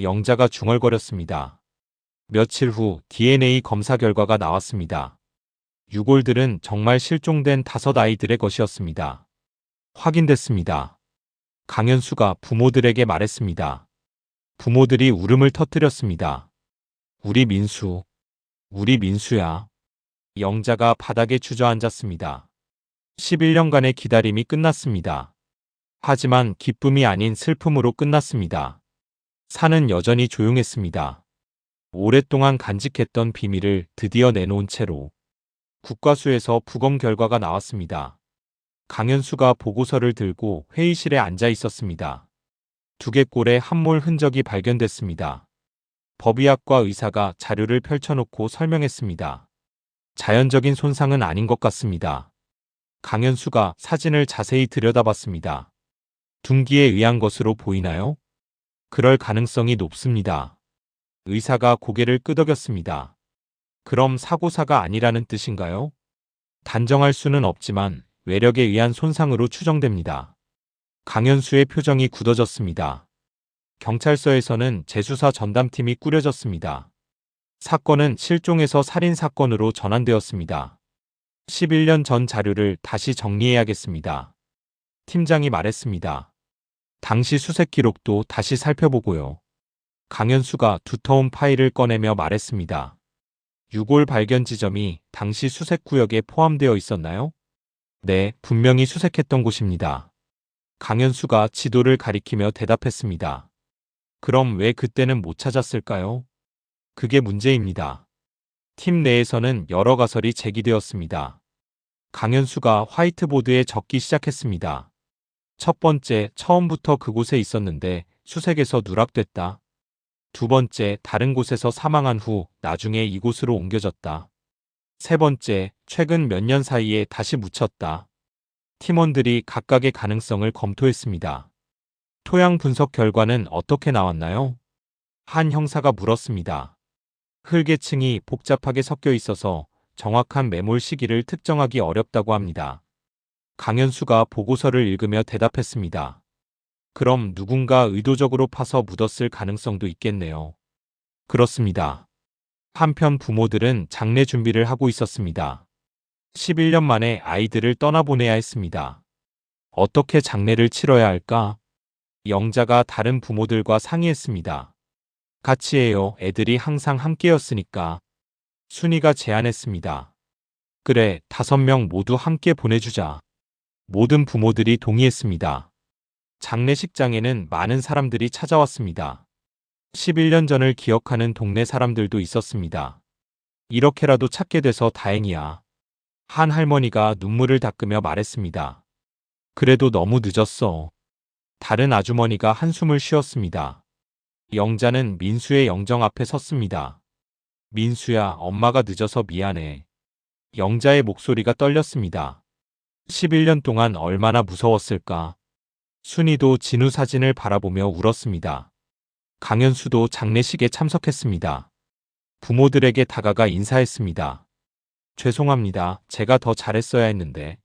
영자가 중얼거렸습니다. 며칠 후 DNA 검사 결과가 나왔습니다. 유골들은 정말 실종된 5아이들의 것이었습니다. 확인됐습니다. 강현수가 부모들에게 말했습니다. 부모들이 울음을 터뜨렸습니다. 우리 민수, 우리 민수야. 영자가 바닥에 주저앉았습니다. 11년간의 기다림이 끝났습니다. 하지만 기쁨이 아닌 슬픔으로 끝났습니다. 산은 여전히 조용했습니다. 오랫동안 간직했던 비밀을 드디어 내놓은 채로 국과수에서 부검 결과가 나왔습니다. 강현수가 보고서를 들고 회의실에 앉아 있었습니다. 두개골에 함몰 흔적이 발견됐습니다. 법의학과 의사가 자료를 펼쳐놓고 설명했습니다. 자연적인 손상은 아닌 것 같습니다. 강현수가 사진을 자세히 들여다봤습니다. 둔기에 의한 것으로 보이나요? 그럴 가능성이 높습니다. 의사가 고개를 끄덕였습니다. 그럼 사고사가 아니라는 뜻인가요? 단정할 수는 없지만 외력에 의한 손상으로 추정됩니다. 강현수의 표정이 굳어졌습니다. 경찰서에서는 재수사 전담팀이 꾸려졌습니다. 사건은 실종에서 살인사건으로 전환되었습니다. 11년 전 자료를 다시 정리해야겠습니다. 팀장이 말했습니다. 당시 수색 기록도 다시 살펴보고요. 강현수가 두터운 파일을 꺼내며 말했습니다. 유골 발견 지점이 당시 수색 구역에 포함되어 있었나요? 네, 분명히 수색했던 곳입니다. 강현수가 지도를 가리키며 대답했습니다. 그럼 왜 그때는 못 찾았을까요? 그게 문제입니다. 팀 내에서는 여러 가설이 제기되었습니다. 강현수가 화이트보드에 적기 시작했습니다. 첫 번째, 처음부터 그곳에 있었는데 수색에서 누락됐다. 두 번째, 다른 곳에서 사망한 후 나중에 이곳으로 옮겨졌다. 세 번째, 최근 몇 년 사이에 다시 묻혔다. 팀원들이 각각의 가능성을 검토했습니다. 토양 분석 결과는 어떻게 나왔나요? 한 형사가 물었습니다. 흙의 층이 복잡하게 섞여 있어서 정확한 매몰 시기를 특정하기 어렵다고 합니다. 강현수가 보고서를 읽으며 대답했습니다. 그럼 누군가 의도적으로 파서 묻었을 가능성도 있겠네요. 그렇습니다. 한편 부모들은 장례 준비를 하고 있었습니다. 11년 만에 아이들을 떠나보내야 했습니다. 어떻게 장례를 치러야 할까? 영자가 다른 부모들과 상의했습니다. 같이 해요. 애들이 항상 함께였으니까. 순이가 제안했습니다. 그래, 5명 모두 함께 보내주자. 모든 부모들이 동의했습니다. 장례식장에는 많은 사람들이 찾아왔습니다. 11년 전을 기억하는 동네 사람들도 있었습니다. 이렇게라도 찾게 돼서 다행이야. 한 할머니가 눈물을 닦으며 말했습니다. 그래도 너무 늦었어. 다른 아주머니가 한숨을 쉬었습니다. 영자는 민수의 영정 앞에 섰습니다. 민수야, 엄마가 늦어서 미안해. 영자의 목소리가 떨렸습니다. 11년 동안 얼마나 무서웠을까. 순이도 진우 사진을 바라보며 울었습니다. 강현수도 장례식에 참석했습니다. 부모들에게 다가가 인사했습니다. 죄송합니다. 제가 더 잘했어야 했는데.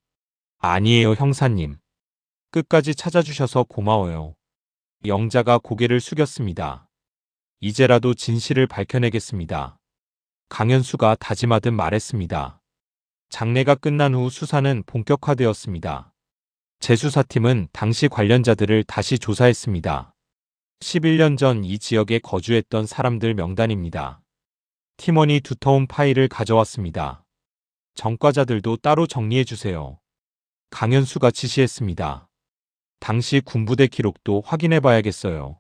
아니에요, 형사님. 끝까지 찾아주셔서 고마워요. 영자가 고개를 숙였습니다. 이제라도 진실을 밝혀내겠습니다. 강현수가 다짐하듯 말했습니다. 장례가 끝난 후 수사는 본격화되었습니다. 재수사팀은 당시 관련자들을 다시 조사했습니다. 11년 전 이 지역에 거주했던 사람들 명단입니다. 팀원이 두터운 파일을 가져왔습니다. 전과자들도 따로 정리해 주세요. 강현수가 지시했습니다. 당시 군부대 기록도 확인해 봐야겠어요.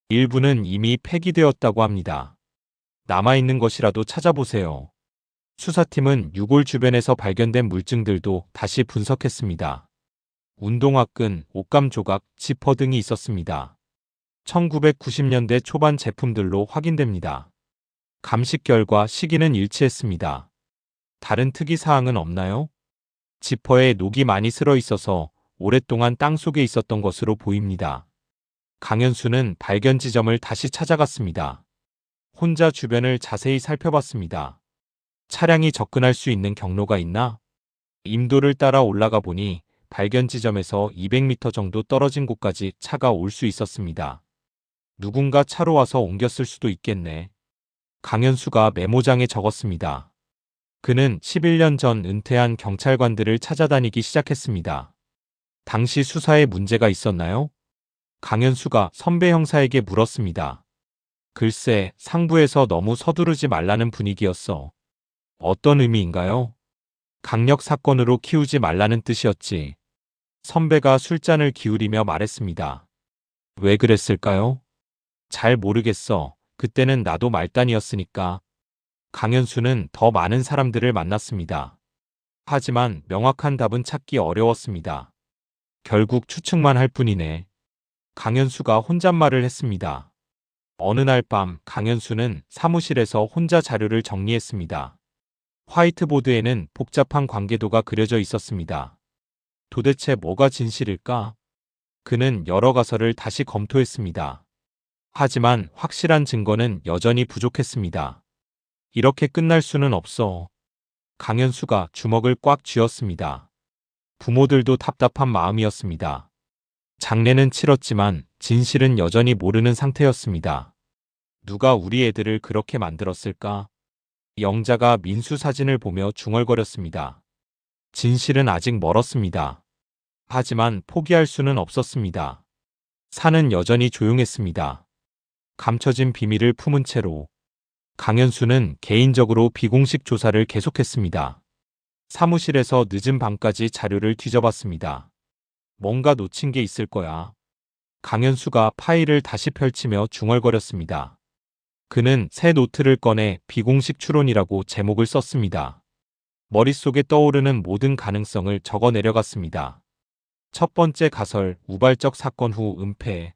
일부는 이미 폐기되었다고 합니다. 남아있는 것이라도 찾아보세요. 수사팀은 유골 주변에서 발견된 물증들도 다시 분석했습니다. 운동화끈, 옷감 조각, 지퍼 등이 있었습니다. 1990년대 초반 제품들로 확인됩니다. 감식 결과 시기는 일치했습니다. 다른 특이 사항은 없나요? 지퍼에 녹이 많이 슬어 있어서 오랫동안 땅 속에 있었던 것으로 보입니다. 강현수는 발견 지점을 다시 찾아갔습니다. 혼자 주변을 자세히 살펴봤습니다. 차량이 접근할 수 있는 경로가 있나? 임도를 따라 올라가 보니 발견 지점에서 200m 정도 떨어진 곳까지 차가 올 수 있었습니다. 누군가 차로 와서 옮겼을 수도 있겠네. 강현수가 메모장에 적었습니다. 그는 11년 전 은퇴한 경찰관들을 찾아다니기 시작했습니다. 당시 수사에 문제가 있었나요? 강현수가 선배 형사에게 물었습니다. 글쎄, 상부에서 너무 서두르지 말라는 분위기였어. 어떤 의미인가요? 강력 사건으로 키우지 말라는 뜻이었지. 선배가 술잔을 기울이며 말했습니다. 왜 그랬을까요? 잘 모르겠어. 그때는 나도 말단이었으니까. 강현수는 더 많은 사람들을 만났습니다. 하지만 명확한 답은 찾기 어려웠습니다. 결국 추측만 할 뿐이네. 강현수가 혼잣말을 했습니다. 어느 날 밤 강현수는 사무실에서 혼자 자료를 정리했습니다. 화이트보드에는 복잡한 관계도가 그려져 있었습니다. 도대체 뭐가 진실일까? 그는 여러 가설을 다시 검토했습니다. 하지만 확실한 증거는 여전히 부족했습니다. 이렇게 끝날 수는 없어. 강현수가 주먹을 꽉 쥐었습니다. 부모들도 답답한 마음이었습니다. 장례는 치렀지만 진실은 여전히 모르는 상태였습니다. 누가 우리 애들을 그렇게 만들었을까? 영자가 민수 사진을 보며 중얼거렸습니다. 진실은 아직 멀었습니다. 하지만 포기할 수는 없었습니다. 산은 여전히 조용했습니다. 감춰진 비밀을 품은 채로 강현수는 개인적으로 비공식 조사를 계속했습니다. 사무실에서 늦은 밤까지 자료를 뒤져봤습니다. 뭔가 놓친 게 있을 거야. 강현수가 파일을 다시 펼치며 중얼거렸습니다. 그는 새 노트를 꺼내 비공식 추론이라고 제목을 썼습니다. 머릿속에 떠오르는 모든 가능성을 적어 내려갔습니다. 첫 번째 가설, 우발적 사건 후 은폐.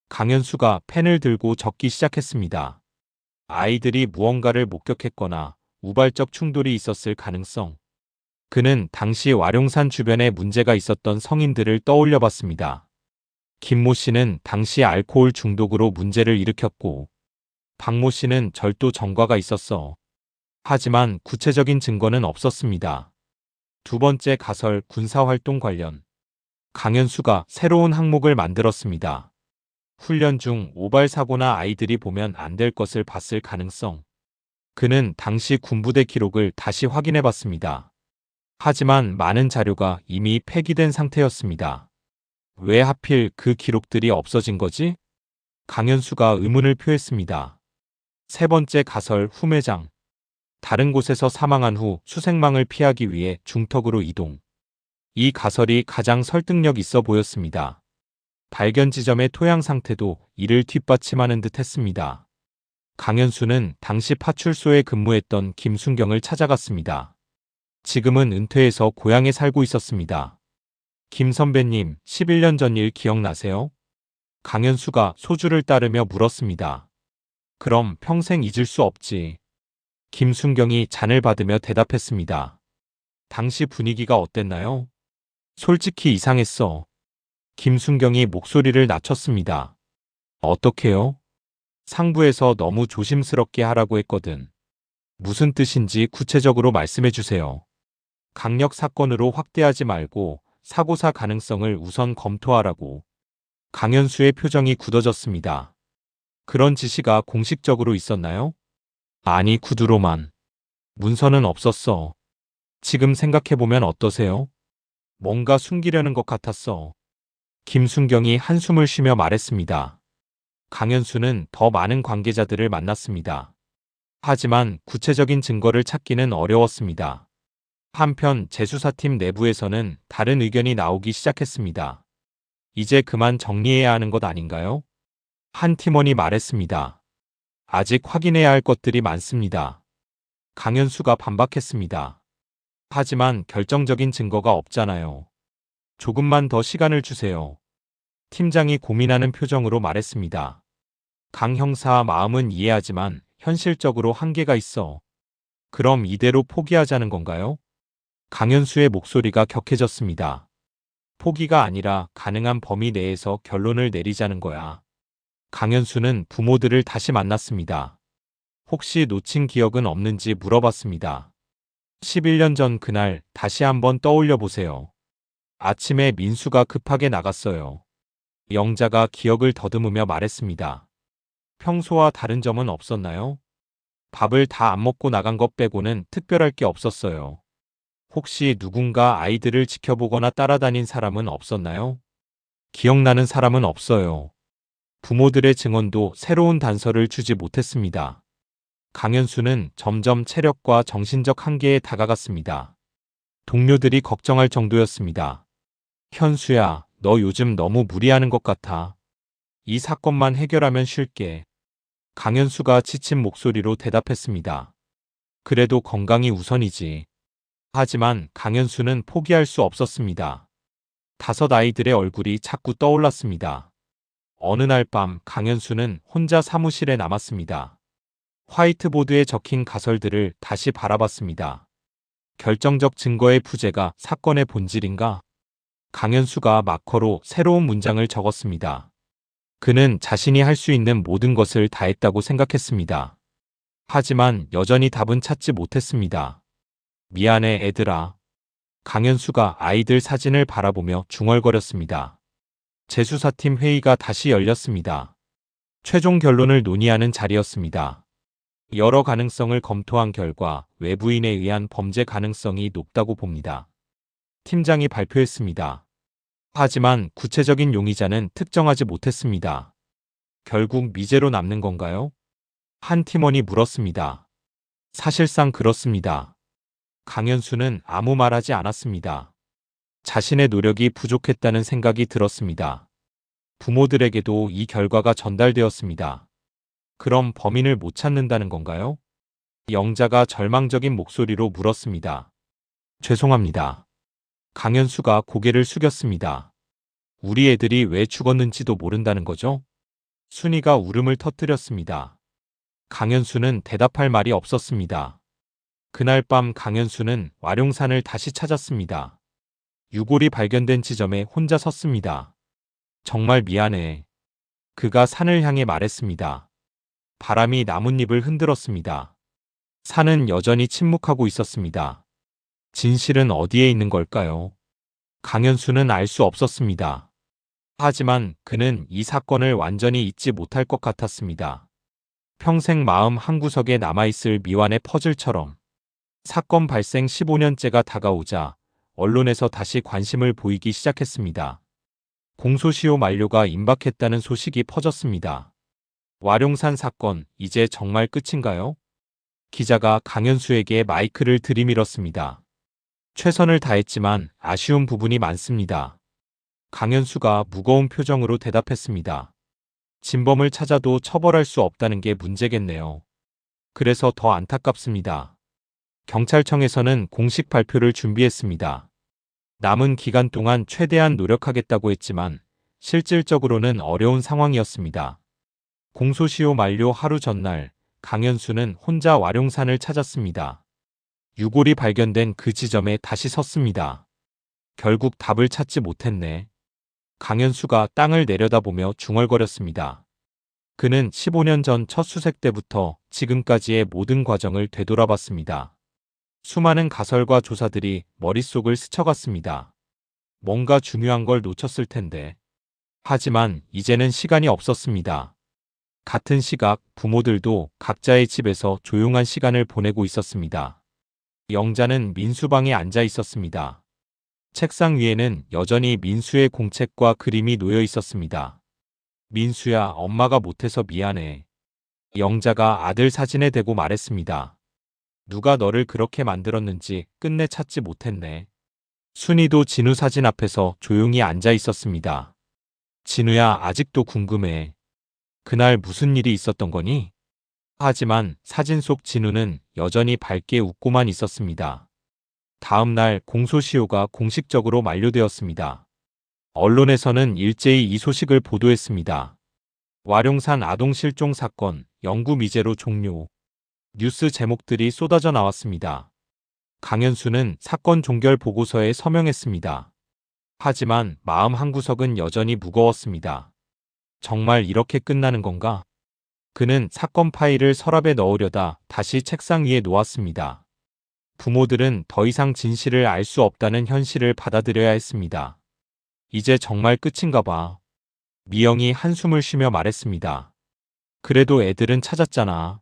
강현수가 펜을 들고 적기 시작했습니다. 아이들이 무언가를 목격했거나 우발적 충돌이 있었을 가능성. 그는 당시 와룡산 주변에 문제가 있었던 성인들을 떠올려 봤습니다. 김모 씨는 당시 알코올 중독으로 문제를 일으켰고 박모 씨는 절도 전과가 있었어. 하지만 구체적인 증거는 없었습니다. 두 번째 가설, 군사활동 관련. 강현수가 새로운 항목을 만들었습니다. 훈련 중 오발 사고나 아이들이 보면 안 될 것을 봤을 가능성. 그는 당시 군부대 기록을 다시 확인해 봤습니다. 하지만 많은 자료가 이미 폐기된 상태였습니다. 왜 하필 그 기록들이 없어진 거지? 강현수가 의문을 표했습니다. 세 번째 가설, 후매장. 다른 곳에서 사망한 후 수색망을 피하기 위해 중턱으로 이동. 이 가설이 가장 설득력 있어 보였습니다. 발견 지점의 토양 상태도 이를 뒷받침하는 듯 했습니다. 강현수는 당시 파출소에 근무했던 김순경을 찾아갔습니다. 지금은 은퇴해서 고향에 살고 있었습니다. 김 선배님, 11년 전 일 기억나세요? 강현수가 소주를 따르며 물었습니다. 그럼 평생 잊을 수 없지. 김순경이 잔을 받으며 대답했습니다. 당시 분위기가 어땠나요? 솔직히 이상했어. 김순경이 목소리를 낮췄습니다. 어떻게요? 상부에서 너무 조심스럽게 하라고 했거든. 무슨 뜻인지 구체적으로 말씀해 주세요. 강력 사건으로 확대하지 말고 사고사 가능성을 우선 검토하라고. 강현수의 표정이 굳어졌습니다. 그런 지시가 공식적으로 있었나요? 아니, 구두로만. 문서는 없었어. 지금 생각해보면 어떠세요? 뭔가 숨기려는 것 같았어. 김순경이 한숨을 쉬며 말했습니다. 강현수는 더 많은 관계자들을 만났습니다. 하지만 구체적인 증거를 찾기는 어려웠습니다. 한편 재수사팀 내부에서는 다른 의견이 나오기 시작했습니다. 이제 그만 정리해야 하는 것 아닌가요? 한 팀원이 말했습니다. 아직 확인해야 할 것들이 많습니다. 강현수가 반박했습니다. 하지만 결정적인 증거가 없잖아요. 조금만 더 시간을 주세요. 팀장이 고민하는 표정으로 말했습니다. 강 형사 마음은 이해하지만 현실적으로 한계가 있어. 그럼 이대로 포기하자는 건가요? 강현수의 목소리가 격해졌습니다. 포기가 아니라 가능한 범위 내에서 결론을 내리자는 거야. 강현수는 부모들을 다시 만났습니다. 혹시 놓친 기억은 없는지 물어봤습니다. 11년 전 그날 다시 한번 떠올려 보세요. 아침에 민수가 급하게 나갔어요. 영자가 기억을 더듬으며 말했습니다. 평소와 다른 점은 없었나요? 밥을 다 안 먹고 나간 것 빼고는 특별할 게 없었어요. 혹시 누군가 아이들을 지켜보거나 따라다닌 사람은 없었나요? 기억나는 사람은 없어요. 부모들의 증언도 새로운 단서를 주지 못했습니다. 강현수는 점점 체력과 정신적 한계에 다가갔습니다. 동료들이 걱정할 정도였습니다. 현수야, 너 요즘 너무 무리하는 것 같아. 이 사건만 해결하면 쉴게. 강현수가 지친 목소리로 대답했습니다. 그래도 건강이 우선이지. 하지만 강현수는 포기할 수 없었습니다. 5 아이들의 얼굴이 자꾸 떠올랐습니다. 어느 날 밤 강현수는 혼자 사무실에 남았습니다. 화이트보드에 적힌 가설들을 다시 바라봤습니다. 결정적 증거의 부재가 사건의 본질인가? 강현수가 마커로 새로운 문장을 적었습니다. 그는 자신이 할 수 있는 모든 것을 다했다고 생각했습니다. 하지만 여전히 답은 찾지 못했습니다. 미안해, 애들아. 강현수가 아이들 사진을 바라보며 중얼거렸습니다. 재수사팀 회의가 다시 열렸습니다. 최종 결론을 논의하는 자리였습니다. 여러 가능성을 검토한 결과 외부인에 의한 범죄 가능성이 높다고 봅니다. 팀장이 발표했습니다. 하지만 구체적인 용의자는 특정하지 못했습니다. 결국 미제로 남는 건가요? 한 팀원이 물었습니다. 사실상 그렇습니다. 강현수는 아무 말하지 않았습니다. 자신의 노력이 부족했다는 생각이 들었습니다. 부모들에게도 이 결과가 전달되었습니다. 그럼 범인을 못 찾는다는 건가요? 영자가 절망적인 목소리로 물었습니다. 죄송합니다. 강현수가 고개를 숙였습니다. 우리 애들이 왜 죽었는지도 모른다는 거죠? 순이가 울음을 터뜨렸습니다. 강현수는 대답할 말이 없었습니다. 그날 밤 강현수는 와룡산을 다시 찾았습니다. 유골이 발견된 지점에 혼자 섰습니다. 정말 미안해. 그가 산을 향해 말했습니다. 바람이 나뭇잎을 흔들었습니다. 산은 여전히 침묵하고 있었습니다. 진실은 어디에 있는 걸까요? 강현수는 알 수 없었습니다. 하지만 그는 이 사건을 완전히 잊지 못할 것 같았습니다. 평생 마음 한구석에 남아있을 미완의 퍼즐처럼. 사건 발생 15년째가 다가오자 언론에서 다시 관심을 보이기 시작했습니다. 공소시효 만료가 임박했다는 소식이 퍼졌습니다. 와룡산 사건, 이제 정말 끝인가요? 기자가 강현수에게 마이크를 들이밀었습니다. 최선을 다했지만 아쉬운 부분이 많습니다. 강현수가 무거운 표정으로 대답했습니다. 진범을 찾아도 처벌할 수 없다는 게 문제겠네요. 그래서 더 안타깝습니다. 경찰청에서는 공식 발표를 준비했습니다. 남은 기간 동안 최대한 노력하겠다고 했지만 실질적으로는 어려운 상황이었습니다. 공소시효 만료 하루 전날 강현수는 혼자 와룡산을 찾았습니다. 유골이 발견된 그 지점에 다시 섰습니다. 결국 답을 찾지 못했네. 강현수가 땅을 내려다보며 중얼거렸습니다. 그는 15년 전 첫 수색 때부터 지금까지의 모든 과정을 되돌아봤습니다. 수많은 가설과 조사들이 머릿속을 스쳐갔습니다. 뭔가 중요한 걸 놓쳤을 텐데. 하지만 이제는 시간이 없었습니다. 같은 시각 부모들도 각자의 집에서 조용한 시간을 보내고 있었습니다. 영자는 민수방에 앉아 있었습니다. 책상 위에는 여전히 민수의 공책과 그림이 놓여 있었습니다. 민수야, 엄마가 못해서 미안해. 영자가 아들 사진에 대고 말했습니다. 누가 너를 그렇게 만들었는지 끝내 찾지 못했네. 순이도 진우 사진 앞에서 조용히 앉아 있었습니다. 진우야, 아직도 궁금해. 그날 무슨 일이 있었던 거니? 하지만 사진 속 진우는 여전히 밝게 웃고만 있었습니다. 다음 날 공소시효가 공식적으로 만료되었습니다. 언론에서는 일제히 이 소식을 보도했습니다. 와룡산 아동 실종 사건, 영구 미제로 종료. 뉴스 제목들이 쏟아져 나왔습니다. 강현수는 사건 종결 보고서에 서명했습니다. 하지만 마음 한구석은 여전히 무거웠습니다. 정말 이렇게 끝나는 건가? 그는 사건 파일을 서랍에 넣으려다 다시 책상 위에 놓았습니다. 부모들은 더 이상 진실을 알 수 없다는 현실을 받아들여야 했습니다. 이제 정말 끝인가 봐. 미영이 한숨을 쉬며 말했습니다. 그래도 애들은 찾았잖아.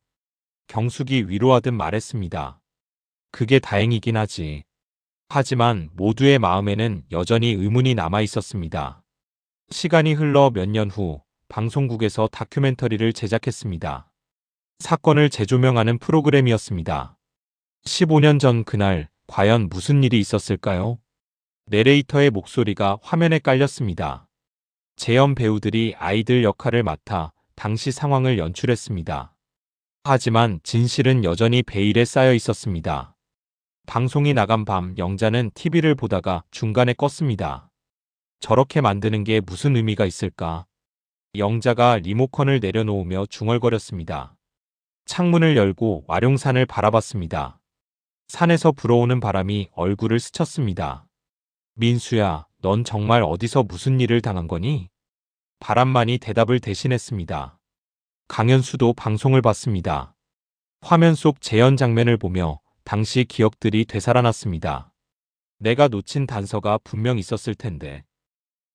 경숙이 위로하듯 말했습니다. 그게 다행이긴 하지. 하지만 모두의 마음에는 여전히 의문이 남아 있었습니다. 시간이 흘러 몇 년 후 방송국에서 다큐멘터리를 제작했습니다. 사건을 재조명하는 프로그램이었습니다. 15년 전 그날 과연 무슨 일이 있었을까요? 내레이터의 목소리가 화면에 깔렸습니다. 재연 배우들이 아이들 역할을 맡아 당시 상황을 연출했습니다. 하지만 진실은 여전히 베일에 쌓여 있었습니다. 방송이 나간 밤 영자는 TV를 보다가 중간에 껐습니다. 저렇게 만드는 게 무슨 의미가 있을까? 영자가 리모컨을 내려놓으며 중얼거렸습니다. 창문을 열고 와룡산을 바라봤습니다. 산에서 불어오는 바람이 얼굴을 스쳤습니다. 민수야, 넌 정말 어디서 무슨 일을 당한 거니? 바람만이 대답을 대신했습니다. 강현수도 방송을 봤습니다. 화면 속 재연 장면을 보며 당시 기억들이 되살아났습니다. 내가 놓친 단서가 분명 있었을 텐데.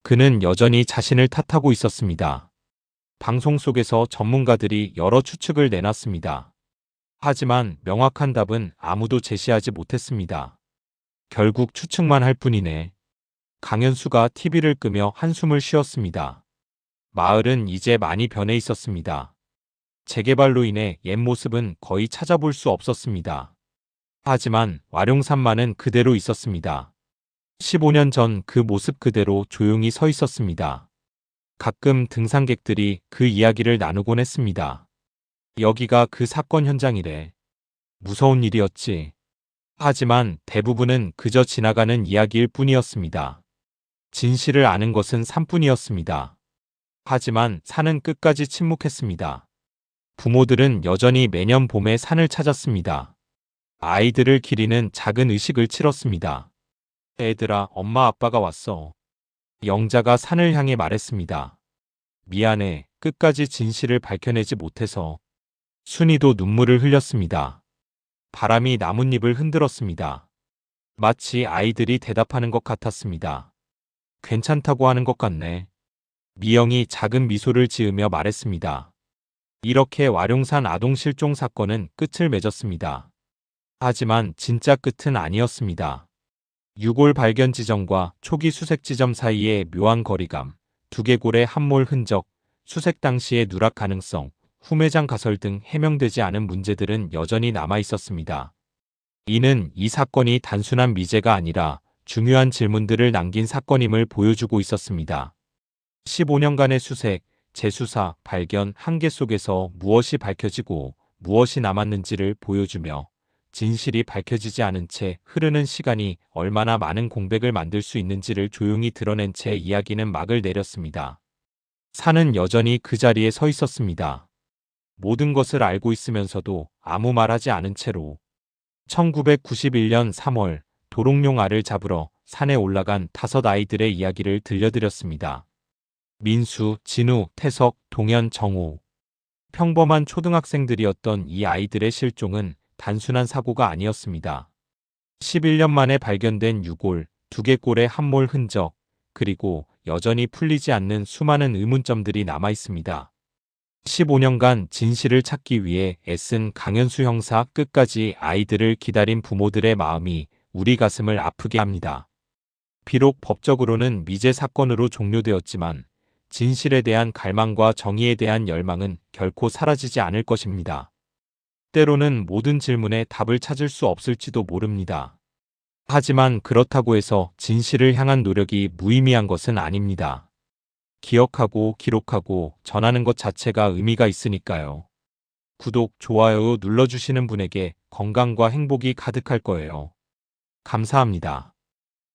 그는 여전히 자신을 탓하고 있었습니다. 방송 속에서 전문가들이 여러 추측을 내놨습니다. 하지만 명확한 답은 아무도 제시하지 못했습니다. 결국 추측만 할 뿐이네. 강현수가 TV를 끄며 한숨을 쉬었습니다. 마을은 이제 많이 변해 있었습니다. 재개발로 인해 옛 모습은 거의 찾아볼 수 없었습니다. 하지만 와룡산만은 그대로 있었습니다. 15년 전 그 모습 그대로 조용히 서 있었습니다. 가끔 등산객들이 그 이야기를 나누곤 했습니다. 여기가 그 사건 현장이래. 무서운 일이었지. 하지만 대부분은 그저 지나가는 이야기일 뿐이었습니다. 진실을 아는 것은 산뿐이었습니다. 하지만 산은 끝까지 침묵했습니다. 부모들은 여전히 매년 봄에 산을 찾았습니다. 아이들을 기리는 작은 의식을 치렀습니다. 애들아, 엄마 아빠가 왔어. 영자가 산을 향해 말했습니다. 미안해, 끝까지 진실을 밝혀내지 못해서. 순이도 눈물을 흘렸습니다. 바람이 나뭇잎을 흔들었습니다. 마치 아이들이 대답하는 것 같았습니다. 괜찮다고 하는 것 같네. 미영이 작은 미소를 지으며 말했습니다. 이렇게 와룡산 아동 실종 사건은 끝을 맺었습니다. 하지만 진짜 끝은 아니었습니다. 유골 발견 지점과 초기 수색 지점 사이의 묘한 거리감, 두개골의 함몰 흔적, 수색 당시의 누락 가능성, 후매장 가설 등 해명되지 않은 문제들은 여전히 남아 있었습니다. 이는 이 사건이 단순한 미제가 아니라 중요한 질문들을 남긴 사건임을 보여주고 있었습니다. 15년간의 수색, 재수사, 발견, 한계 속에서 무엇이 밝혀지고 무엇이 남았는지를 보여주며 진실이 밝혀지지 않은 채 흐르는 시간이 얼마나 많은 공백을 만들 수 있는지를 조용히 드러낸 채 이야기는 막을 내렸습니다. 산은 여전히 그 자리에 서 있었습니다. 모든 것을 알고 있으면서도 아무 말하지 않은 채로. 1991년 3월 도롱뇽 알을 잡으러 산에 올라간 5 아이들의 이야기를 들려드렸습니다. 민수, 진우, 태석, 동현, 정우. 평범한 초등학생들이었던 이 아이들의 실종은 단순한 사고가 아니었습니다. 11년 만에 발견된 유골, 두개골의 함몰 흔적, 그리고 여전히 풀리지 않는 수많은 의문점들이 남아 있습니다. 15년간 진실을 찾기 위해 애쓴 강현수 형사, 끝까지 아이들을 기다린 부모들의 마음이 우리 가슴을 아프게 합니다. 비록 법적으로는 미제 사건으로 종료되었지만 진실에 대한 갈망과 정의에 대한 열망은 결코 사라지지 않을 것입니다. 때로는 모든 질문에 답을 찾을 수 없을지도 모릅니다. 하지만 그렇다고 해서 진실을 향한 노력이 무의미한 것은 아닙니다. 기억하고 기록하고 전하는 것 자체가 의미가 있으니까요. 구독, 좋아요 눌러주시는 분에게 건강과 행복이 가득할 거예요. 감사합니다.